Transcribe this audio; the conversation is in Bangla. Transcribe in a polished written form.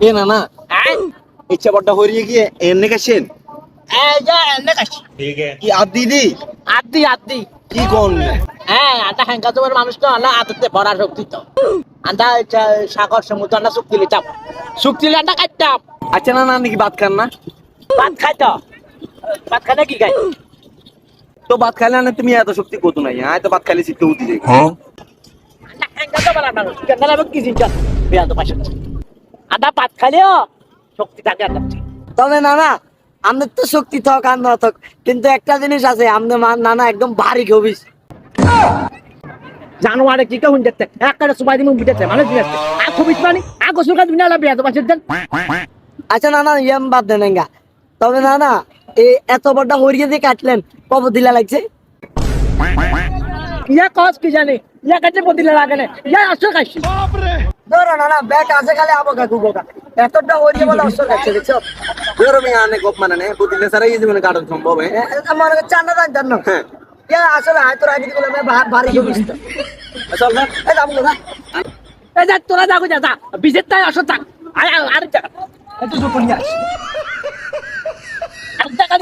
এ না না ইচ্ছা বড়টা হরিয়ে গিয়ে এনে গেছেন এই যে এনে কাছি কি আর দিদি আদি আদি কি কোন হ্যাঁ আটা হ্যাঙ্গা তোমার মানুষ তো আল্লাহ আদতে ভরা শক্তি তো আন্ডা সাগর সমুদ্র আন্ডা শুক্তি লিতাম শুক্তি আন্ডা খাইতাম আচ্ছা না না নাকি ভাত খান না ভাত খাইতো ভাত খাইলে কি খাই তো ভাত খাইলে না তুমি এত শক্তি কত নাই আয় তো ভাত খাইলে চিত্ত উঠি যাই আন্ডা হ্যাঙ্গা তো বলা মানুষ কেন লাগবে কি চিন্তা বিয়া তো পাশে আন্ডা ভাত খাইলেও শক্তি থাকে আন্ডা তবে নানা আমাদের তো শক্তি থাক আর না থাক, কিন্তু একটা জিনিস আছে, আমাদের নানা একদম ভারী খবিস। জানোয়ারে কি কেউ দেখতে একটা সুবাই দিমু বিটেতে মানে দিতে আর খুব ইসমানি আর গোসল কাজ বিনা লাগবে এত পাশে দেন আচ্ছা নানা ইয়াম বাদ দেন এঙ্গা। তবে নানা এই এত বড়টা হরিয়ে দিয়ে কাটলেন কব দিলা লাগছে? ইয়া কস কি জানি ইয়া কাছে বদিলে লাগে না ইয়া আসল কাছে ধরো নানা ব্যাগ আছে খালি আবো কাকু বোকা, এতটা হরিয়ে বলে অসর কাটছে দেখছো? বেরো আমি আনে গোপ মানে নেই বুদিলে সারা এই জীবনে কাটন সম্ভব আমার চান্না জান না ইয়া আসলে আয় তোর আগে দিগুলো ভারী খবিস তো। চল না এই যাবো না এই যা তোরা যাগো যা যা বিজের তাই আসল থাক আর যা এত জোর করিয়া আর টাকা